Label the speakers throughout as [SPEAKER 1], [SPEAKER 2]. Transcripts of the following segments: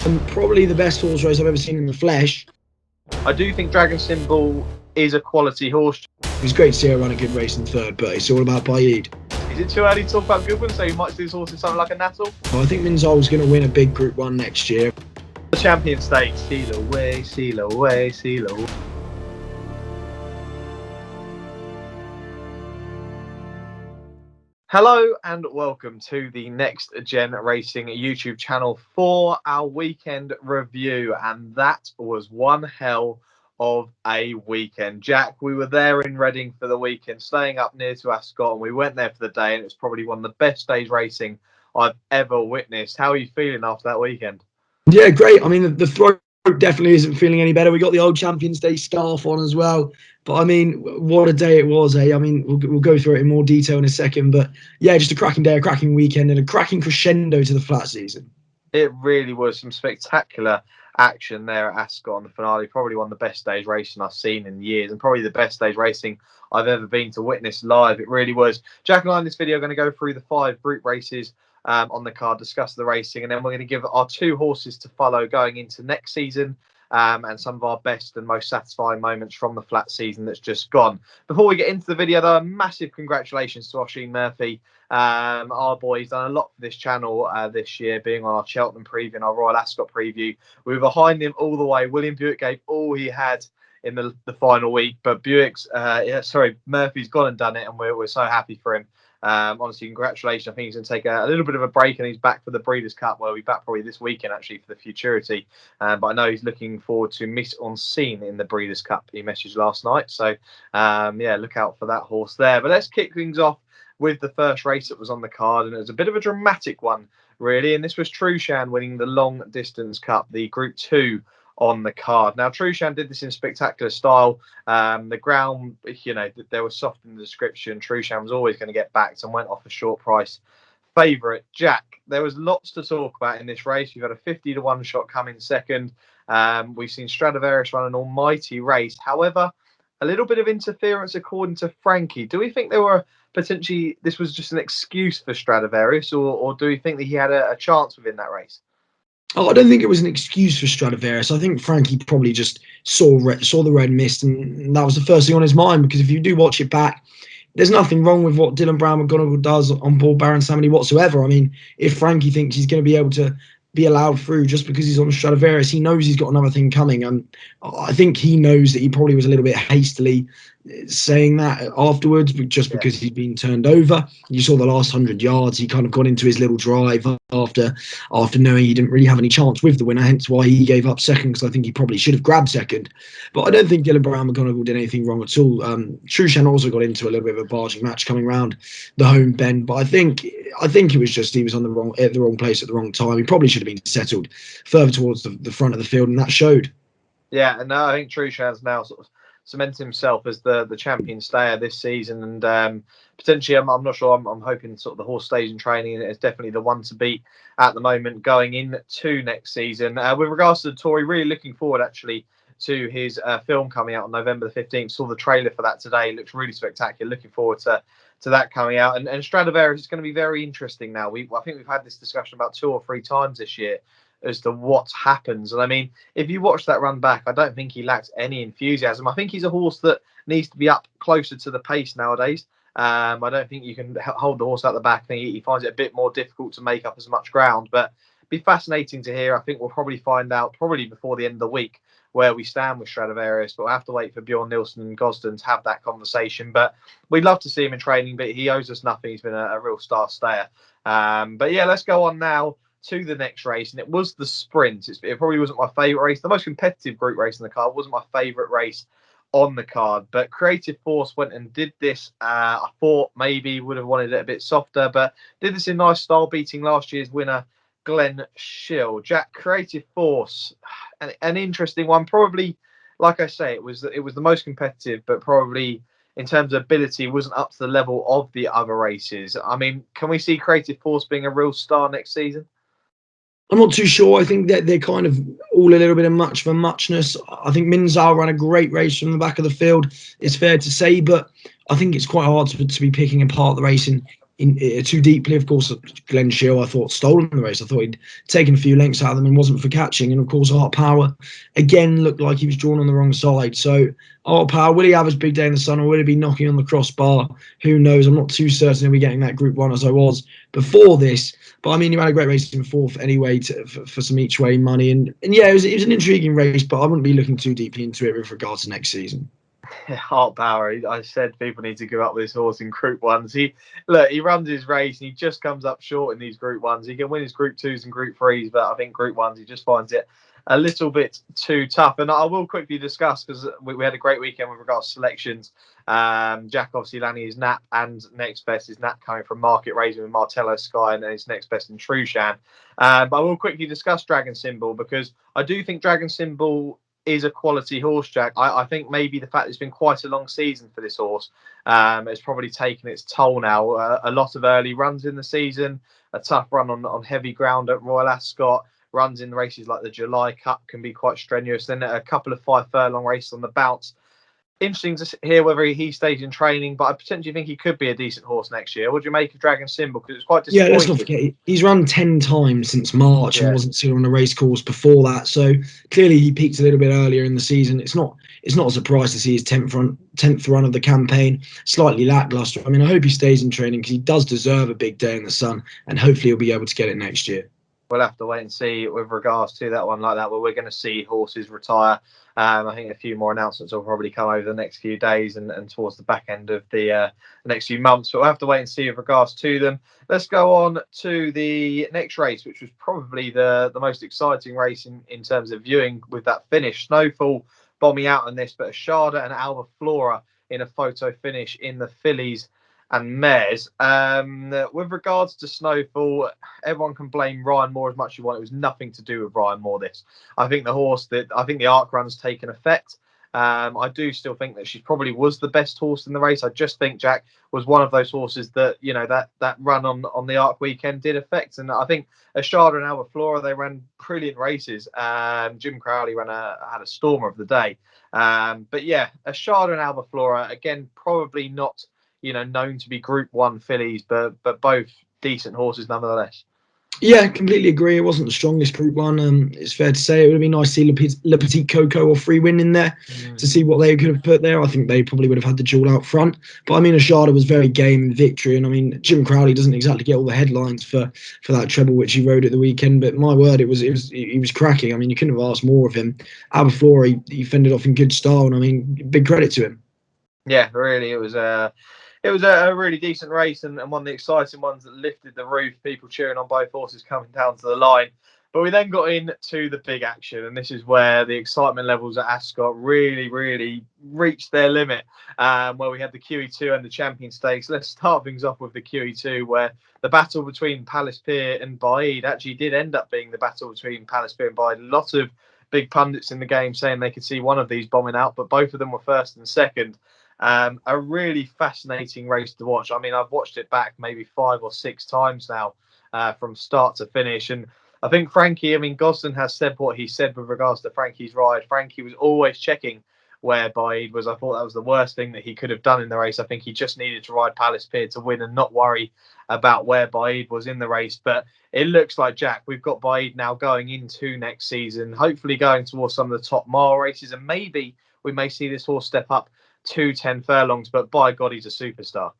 [SPEAKER 1] And probably the best horse race I've ever seen in the flesh.
[SPEAKER 2] I do think Dragon Symbol is a quality horse.
[SPEAKER 1] It was great to see her run a good race in third, but it's all about Beathard.
[SPEAKER 2] Is it too early to talk about good ones? So you might see this horse in something like a Natal?
[SPEAKER 1] Well, I think Minzol's going to win a big Group 1 next year.
[SPEAKER 2] The Champion Stakes. Seal away, seal away, seal away. Hello and welcome to the Next Gen Racing YouTube channel for our weekend review, and that was one hell of a weekend. Jack, we were there in Reading for the weekend, staying up near to Ascot, and we went there for the day, and it was probably one of the best days racing I've ever witnessed. How are you feeling after that weekend?
[SPEAKER 1] Yeah, great. I mean, the throat definitely isn't feeling any better. We got the old Champions Day scarf on as well. But, I mean, what a day it was, eh? I mean, we'll go through it in more detail in a second. But, yeah, just a cracking day, a cracking weekend, and a cracking crescendo to the flat season.
[SPEAKER 2] It really was some spectacular action there at Ascot on the finale. Probably one of the best days racing I've seen in years, and probably the best days racing I've ever been to witness live. It really was. Jack and I in this video are going to go through the 5 group races on the card, discuss the racing, and then we're going to give our 2 horses to follow going into next season, and some of our best and most satisfying moments from the flat season that's just gone. Before we get into the video, though, a massive congratulations to Rasheen Murphy. Our boy's done a lot for this channel this year, being on our Cheltenham preview and our Royal Ascot preview. We were behind him all the way. William Buick gave all he had in the final week, but Murphy's gone and done it, and we're so happy for him. Honestly, congratulations. I think he's going to take a little bit of a break, and he's back for the Breeders' Cup, where we'll be back probably this weekend, actually, for the Futurity. But I know he's looking forward to Miss On Scene in the Breeders' Cup, he messaged last night. So, yeah, look out for that horse there. But let's kick things off with the first race that was on the card, and it was a bit of a dramatic one, really. And this was Trushan winning the Long Distance Cup, the Group 2 on the card. Now, Trushan did this in spectacular style. The ground, there was soft in the description. Trushan was always going to get backed and went off a short price favourite. Jack, there was lots to talk about in this race. You've got a 50-1 shot coming second. We've seen Stradivarius run an almighty race. However, a little bit of interference according to Frankie. Do we think there were potentially, this was just an excuse for Stradivarius, or do we think that he had a chance within that race?
[SPEAKER 1] Oh, I don't think it was an excuse for Stradivarius. I think Frankie probably just saw the red mist, and that was the first thing on his mind. Because if you do watch it back, there's nothing wrong with what Dylan Brown McGonigal does on board Baron Samedi whatsoever. I mean, if Frankie thinks he's going to be able to be allowed through just because he's on Stradivarius, he knows he's got another thing coming. And I think he knows that he probably was a little bit hastily saying that afterwards, just because he's been turned over. You saw the last 100 yards, he kind of got into his little drive after knowing he didn't really have any chance with the winner, hence why he gave up second, because I think he probably should have grabbed second. But I don't think Dylan Brown McGonigal did anything wrong at all. Trushan also got into a little bit of a barging match coming round the home bend, but I think it was just he was at the wrong place at the wrong time. He probably should have been settled further towards the front of the field, and that showed.
[SPEAKER 2] Yeah, and I think Trushan's now sort of cemented himself as the champion stayer this season, and potentially, I'm not sure. I'm hoping sort of the horse stays in training, and it's definitely the one to beat at the moment going into next season. With regards to the Tory, really looking forward actually to his film coming out on November the 15th. Saw the trailer for that today. It looks really spectacular. Looking forward to that coming out. And Stradivarius is going to be very interesting now. I think we've had this discussion about 2 or 3 times this year as to what happens. And I mean, if you watch that run back, I don't think he lacks any enthusiasm. I think he's a horse that needs to be up closer to the pace nowadays. I don't think you can hold the horse out the back. I think he finds it a bit more difficult to make up as much ground. But it'd be fascinating to hear. I think we'll probably find out probably before the end of the week where we stand with Stradivarius, but we'll have to wait for Bjorn Nilsson and Gosden to have that conversation. But we'd love to see him in training, but he owes us nothing. He's been a real star stayer. But yeah, let's go on now to the next race, and it was the sprint. It probably wasn't my favourite race. The most competitive group race in the card wasn't my favourite race on the card, but Creative Force went and did this. I thought maybe would have wanted it a bit softer, but did this in nice style, beating last year's winner Glenn Schill. Jack, Creative Force, an interesting one. Probably, like I say, it was the most competitive, but probably in terms of ability wasn't up to the level of the other races. I mean, can we see Creative Force being a real star next season?
[SPEAKER 1] I'm not too sure. I think that they're kind of all a little bit of much for muchness. I think Minzal ran a great race from the back of the field. It's fair to say, but I think it's quite hard to be picking apart the race in too deeply. Of course, Glenn Shiel, I thought, stolen the race. I thought he'd taken a few lengths out of them and wasn't for catching. And of course, Art Power again looked like he was drawn on the wrong side. So Art Power, will he have his big day in the sun, or will he be knocking on the crossbar? Who knows? I'm not too certain he'll be getting that Group 1 as I was before this. But I mean, you had a great race in fourth anyway for some each way money. And yeah, it was an intriguing race, but I wouldn't be looking too deeply into it with regards to next season.
[SPEAKER 2] Art Power, I said people need to give up this horse in Group 1s. He runs his race and he just comes up short in these Group 1s. He can win his Group 2s and Group 3s, but I think Group 1s, he just finds it a little bit too tough. And I will quickly discuss, because we had a great weekend with regards to selections. Jack obviously landing his Nap, and next best is Nap coming from Market Raising with Martello Sky, and then his next best in Trushan. But I will quickly discuss Dragon Symbol, because I do think Dragon Symbol is a quality horse, Jack. I think maybe the fact it's been quite a long season for this horse has probably taken its toll now. A lot of early runs in the season, a tough run on heavy ground at Royal Ascot, runs in races like the July Cup can be quite strenuous, then a couple of 5 furlong races on the bounce. Interesting to hear whether he stays in training, but I potentially think he could be a decent horse next year. What do you make of Dragon Symbol? Because it's quite disappointing.
[SPEAKER 1] Yeah, let's not forget, he's run 10 times since March and wasn't seen on a race course before that. So clearly he peaked a little bit earlier in the season. It's not a surprise to see his 10th run of the campaign slightly lackluster. I mean, I hope he stays in training, because he does deserve a big day in the sun, and hopefully he'll be able to get it next year.
[SPEAKER 2] We'll have to wait and see with regards to that one like that, where we're going to see horses retire. I think a few more announcements will probably come over the next few days and towards the back end of the next few months. But we'll have to wait and see with regards to them. Let's go on to the next race, which was probably the most exciting race in terms of viewing, with that finish. Snowfall bombing out on this, but Ashada and Alba Flora in a photo finish in the fillies and mares. With regards to Snowfall, everyone can blame Ryan Moore as much as you want. It was nothing to do with Ryan Moore, this. I think the arc run's taken effect. I do still think that she probably was the best horse in the race. I just think Jack was one of those horses that, that run on the arc weekend did affect. And I think Ashada and Alba Flora, they ran brilliant races. Jim Crowley had a stormer of the day. But yeah, Ashada and Alba Flora, again, probably not known to be Group 1 fillies, but both decent horses nonetheless.
[SPEAKER 1] Yeah, completely agree. It wasn't the strongest Group 1. It's fair to say it would have been nice to see Le Petit Coco or Free Win in there to see what they could have put there. I think they probably would have had the jewel out front. But I mean, Ashada was very game in victory. And I mean, Jim Crowley doesn't exactly get all the headlines for that treble which he rode at the weekend. But my word, he was cracking. I mean, you couldn't have asked more of him. Alba Flora, he fended off in good style. And I mean, big credit to him.
[SPEAKER 2] Yeah, really, it was a really decent race, and one of the exciting ones that lifted the roof, people cheering on both horses coming down to the line. But we then got into the big action, and this is where the excitement levels at Ascot really, really reached their limit, where we had the QE2 and the Champion Stakes. Let's start things off with the QE2, where the battle between Palace Pier and Baaeed actually did end up being the battle between Palace Pier and Baaeed. A lot of big pundits in the game saying they could see one of these bombing out, but both of them were first and second. A really fascinating race to watch. I mean, I've watched it back maybe 5 or 6 times now, from start to finish. And I think Gosden has said what he said with regards to Frankie's ride. Frankie was always checking where Baaeed was. I thought that was the worst thing that he could have done in the race. I think he just needed to ride Palace Pier to win and not worry about where Baaeed was in the race. But it looks like, Jack, we've got Baaeed now going into next season, hopefully going towards some of the top mile races. And maybe we may see this horse step up to 10 furlongs, but by God, he's a superstar.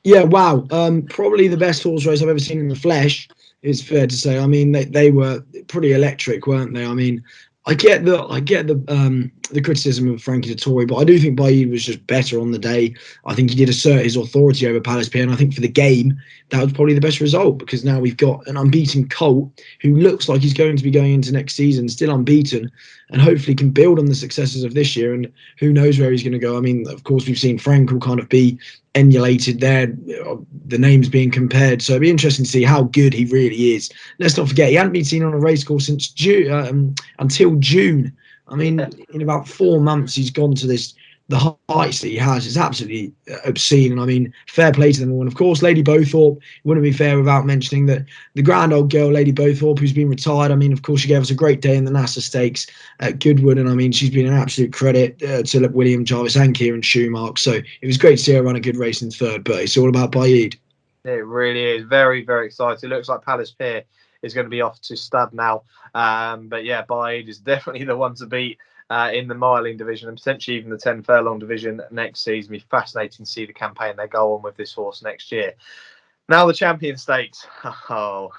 [SPEAKER 1] Yeah, wow. Probably the best horse race I've ever seen in the flesh, is fair to say. I mean, they were pretty electric, weren't they? I mean, I get the criticism of Frankie Dettori, but I do think Baaeed was just better on the day. I think he did assert his authority over Palace Pier, and I think for the game, that was probably the best result, because now we've got an unbeaten colt who looks like he's going to be going into next season still unbeaten, and hopefully can build on the successes of this year, and who knows where he's going to go. I mean, of course, we've seen Frank will kind of be emulated there, the names being compared, so it'd be interesting to see how good he really is. Let's not forget, he hadn't been seen on a race course since until June. I mean, in about 4 months, he's gone to the heights that he has. It's absolutely obscene. And I mean, fair play to them all. And of course, Lady Bowthorpe, wouldn't be fair without mentioning that the grand old girl, Lady Bowthorpe, who's been retired. I mean, of course, she gave us a great day in the NASA Stakes at Goodwood. And I mean, she's been an absolute credit to William Jarvis and Kieran Schumacher. So it was great to see her run a good race in third, but it's all about Baaeed.
[SPEAKER 2] It really is very, very exciting. It looks like Palace Pier is going to be off to stud now. But yeah, Bide is definitely the one to beat in the miling division and potentially even the 10 furlong division next season. It'll be fascinating to see the campaign they go on with this horse next year. Now the Champion Stakes. Oh,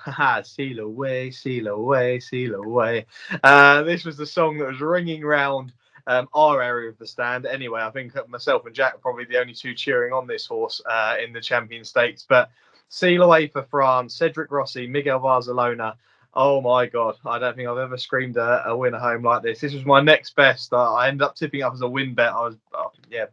[SPEAKER 2] seal away, seal away, seal away. This was the song that was ringing round our area of the stand. Anyway, I think myself and Jack are probably the only two cheering on this horse in the Champion Stakes. But seal away for France, Cedric Rossi, Miguel Barcelona. Oh my God, I don't think I've ever screamed a winner home like this. This was my next best. I ended up tipping up as a win bet. I was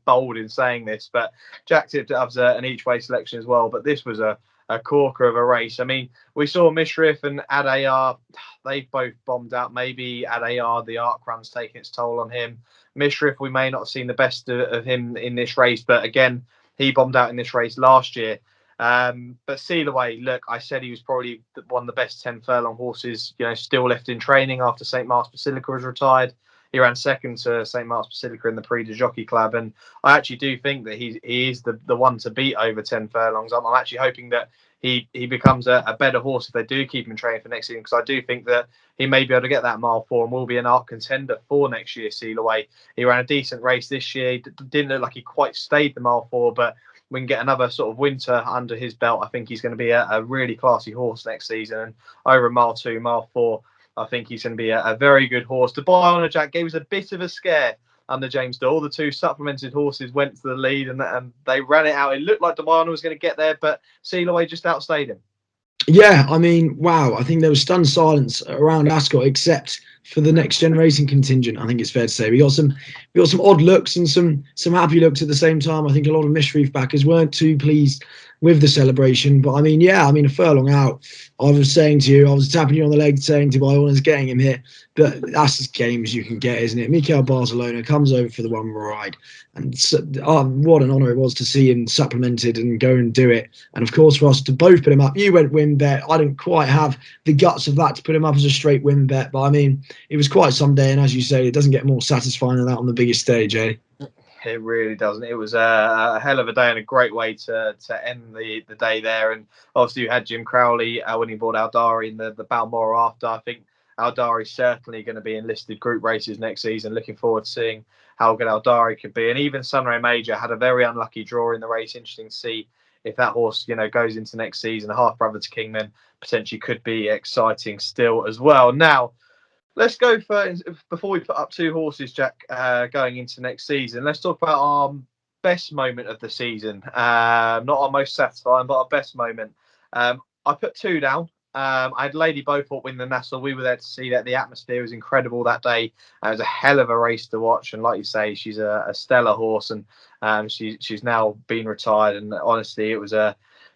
[SPEAKER 2] bold in saying this, but Jack tipped it up as an each way selection as well. But this was a corker of a race. I mean, we saw Mishrif and Adayar, they both bombed out. Maybe Adayar, the arc run's taking its toll on him. Mishrif, we may not have seen the best of him in this race, but again, he bombed out in this race last year. But Seal Away, look, I said he was probably one of the best 10 furlong horses, still left in training after St. Mark's Basilica was retired. He ran second to St. Mark's Basilica in the Prix de Jockey Club. And I actually do think that he is the one to beat over 10 furlongs. I'm actually hoping that he becomes a better horse if they do keep him in training for next season, because I do think that he may be able to get that mile 4 and will be an arc contender for next year, Seal Away. He ran a decent race this year. He didn't look like he quite stayed the mile 4, but we can get another sort of winter under his belt. I think he's going to be a really classy horse next season. And over mile 2, mile 4, I think he's going to be a very good horse. To buy on a Jack gave us a bit of a scare under James Doyle. The two supplemented horses went to the lead and they ran it out. It looked like Dubana was going to get there, but Seal Away just outstayed him.
[SPEAKER 1] Yeah, I mean, wow. I think there was stunned silence around Ascot, except for the next generation contingent. I think it's fair to say we got some odd looks and some happy looks at the same time. I think a lot of Misreef backers weren't too pleased with the celebration. But I mean, a furlong out. I was tapping you on the leg, saying to Biona's getting him here. But that's as game as you can get, isn't it? Mikel Barcelona comes over for the one ride. And what an honour it was to see him supplemented and go and do it. And of course, for us to both put him up, you went win bet. I didn't quite have the guts of that to put him up as a straight win bet. But I mean, it was quite some day. And as you say, it doesn't get more satisfying than that on the biggest stage, eh?
[SPEAKER 2] It really doesn't. It was a hell of a day and a great way to end the day there. And obviously, you had Jim Crowley winning aboard Aldari in the Balmoral after. I think Aldari's certainly going to be in listed group races next season. Looking forward to seeing how good Aldari could be. And even Sunray Major had a very unlucky draw in the race. Interesting to see if that horse, goes into next season. A half brother to Kingman potentially could be exciting still as well. Now, let's go before we put up two horses, Jack, going into next season. Let's talk about our best moment of the season. Not our most satisfying, but our best moment. I put two down. I had Lady Beaufort win the Nassau. We were there to see that. The atmosphere was incredible that day. It was a hell of a race to watch. And like you say, she's a stellar horse, and she's now been retired. And honestly,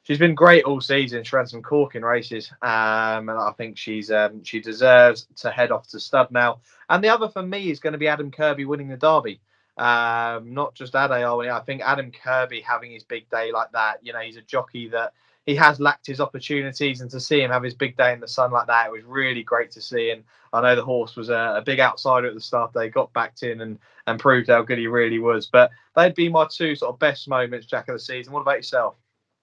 [SPEAKER 2] she's been great all season. She ran some corking races, and I think she deserves to head off to stud now. And the other for me is going to be Adam Kirby winning the Derby. Not just Adayar. I think Adam Kirby having his big day like that. He's a jockey that he has lacked his opportunities, and to see him have his big day in the sun like that, it was really great to see. And I know the horse was a big outsider at the start. They got backed in and proved how good he really was. But they'd be my two sort of best moments, Jack, of the season. What about yourself?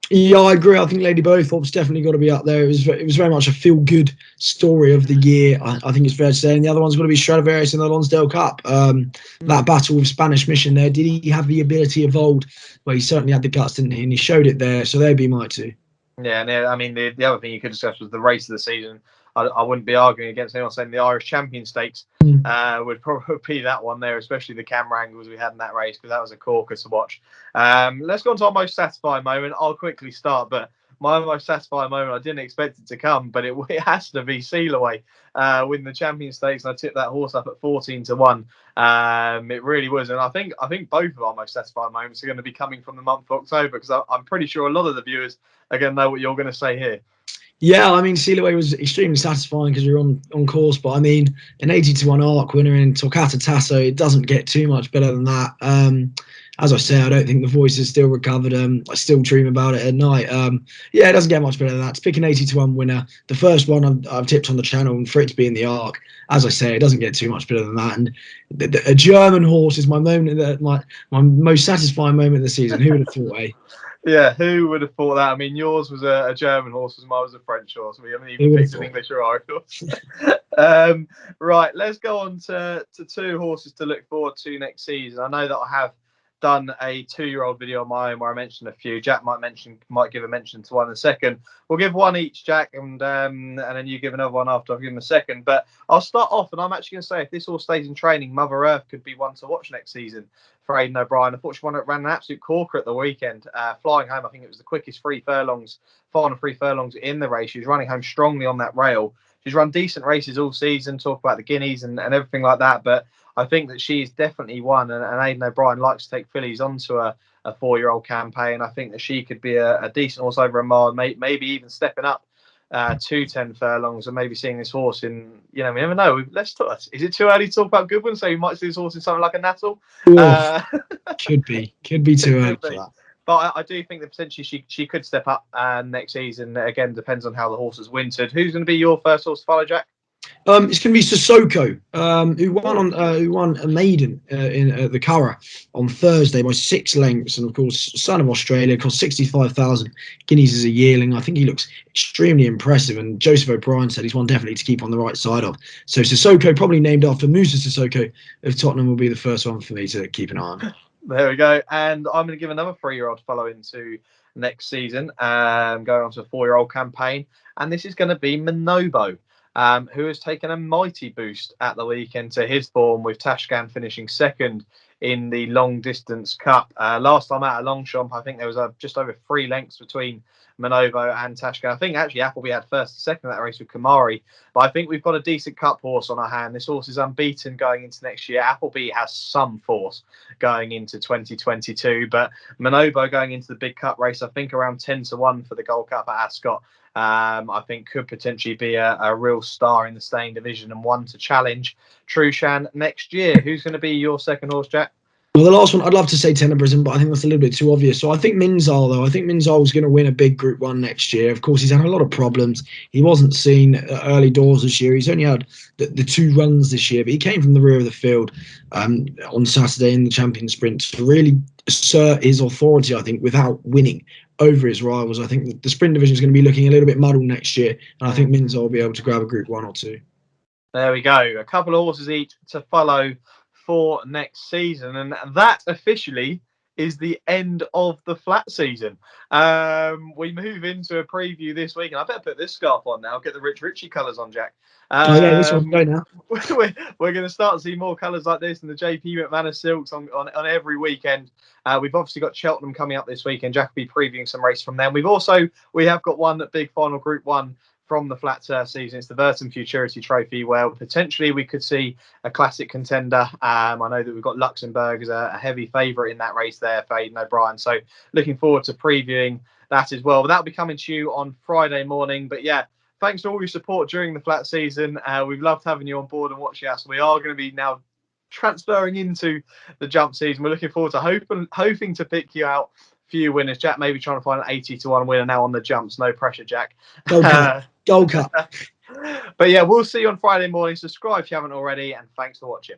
[SPEAKER 1] Yeah, I agree. I think Lady Beaufort's definitely got to be up there. It was very much a feel-good story of the year. I think it's fair to say. And the other one's got to be Stradivarius in the Lonsdale Cup. That battle with Spanish Mission there. Did he have the ability of old? Well, he certainly had the guts, didn't he? And he showed it there. So they'd be my two.
[SPEAKER 2] Yeah, and I mean, the other thing you could discuss was the race of the season. I wouldn't be arguing against anyone saying the Irish Champion Stakes would probably be that one there, especially the camera angles we had in that race, because that was a corker to watch. Let's go on to our most satisfying moment. I'll quickly start, but my most satisfying moment, I didn't expect it to come, but it has to be Seal Away winning the Champion Stakes, and I tipped that horse up at 14-1. It really was, and I think both of our most satisfying moments are going to be coming from the month of October, because I'm pretty sure a lot of the viewers are going to know what you're going to say here.
[SPEAKER 1] Yeah, I mean, Seal Away was extremely satisfying because we were on course. But I mean, an 80-1 arc winner in Toccata Tasso, it doesn't get too much better than that. As I say, I don't think the voice is still recovered. I still dream about it at night. It doesn't get much better than that. To pick an 80-1 winner, the first one I've tipped on the channel, and for it to be in the arc, as I say, it doesn't get too much better than that. And a German horse is my moment, my most satisfying moment of the season. Who would have thought, eh?
[SPEAKER 2] Yeah, who would have thought that? I mean, yours was a German horse, mine was a French horse. We haven't even picked an English or Irish horse. Right, let's go on to two horses to look forward to next season. I know that I have done a 2-year-old video on my own where I mentioned a few. Jack might give a mention to one in a second. We'll give one each, Jack, and then you give another one after I've given a second. But I'll start off, and I'm actually going to say if this horse stays in training, Mother Earth could be one to watch next season for Aidan O'Brien. Unfortunately, one ran an absolute corker at the weekend, flying home. I think it was the quickest final 3 furlongs in the race. She was running home strongly on that rail. She's run decent races all season, talk about the guineas and everything like that. But I think that she's definitely one, and Aidan O'Brien likes to take fillies onto a 4-year-old campaign. I think that she could be a decent horse over a mile, maybe even stepping up to 10 furlongs and maybe seeing this horse in, we never know. Let's talk. Is it too early to talk about Goodwin? So you might see this horse in something like a Natal?
[SPEAKER 1] Could be too early for that.
[SPEAKER 2] But I do think that potentially she could step up next season. Again, depends on how the horse has wintered. Who's going to be your first horse to follow, Jack?
[SPEAKER 1] It's going to be Sissoko, who won a maiden in the Curragh on Thursday by 6 lengths, and of course, son of Australia, cost 65,000 guineas as a yearling. I think he looks extremely impressive, and Joseph O'Brien said he's one definitely to keep on the right side of. So Sissoko, probably named after Musa Sissoko of Tottenham, will be the first one for me to keep an eye on.
[SPEAKER 2] There we go, and I'm going to give another 3-year-old to follow into next season, going on to a 4-year-old campaign, and this is going to be Manobo. Who has taken a mighty boost at the weekend to his form, with Tashkent finishing second in the long distance cup. Last time out at Longchamp, I think there was just over 3 lengths between Manobo and Tashkent. I think actually Appleby had first and second in that race with Kamari, but I think we've got a decent cup horse on our hand. This horse is unbeaten going into next year. Appleby has some force going into 2022, but Manobo going into the big cup race, I think around 10-1 for the Gold Cup at Ascot. I think could potentially be a real star in the staying division and one to challenge Trushan next year. Who's going to be your second horse, Jack?
[SPEAKER 1] Well, the last one, I'd love to say Tenebrism, but I think that's a little bit too obvious. So I think Minzal, though. I think Minzal is going to win a big Group 1 next year. Of course, he's had a lot of problems. He wasn't seen early doors this year. He's only had the 2 runs this year, but he came from the rear of the field on Saturday in the champion sprint to really assert his authority, I think, without winning over his rivals. I think the sprint division is going to be looking a little bit muddled next year, and I think Minzal will be able to grab a Group 1 or 2.
[SPEAKER 2] There we go. A couple of horses each to follow for next season, and that officially is the end of the flat season. We move into a preview this week, and I better put this scarf on now. Get the Rich Ritchie colours on, Jack.
[SPEAKER 1] This one's going now.
[SPEAKER 2] We're going to start to see more colours like this in the JP McManus Silks on every weekend. We've obviously got Cheltenham coming up this weekend. Jack will be previewing some race from them. We have got one big final Group 1 from the flat season. It's the Burton Futurity Trophy, where potentially we could see a classic contender. I know that we've got Luxembourg as a heavy favourite in that race there for Aidan O'Brien. So looking forward to previewing that as well. But that'll be coming to you on Friday morning. But yeah, thanks for all your support during the flat season. We've loved having you on board and watching us. We are going to be now transferring into the jump season. We're looking forward to hoping to pick you out few winners. Jack maybe trying to find an 80-1 winner now on the jumps. No pressure, Jack.
[SPEAKER 1] Gold Cup.
[SPEAKER 2] But yeah, we'll see you on Friday morning. Subscribe if you haven't already, and thanks for watching.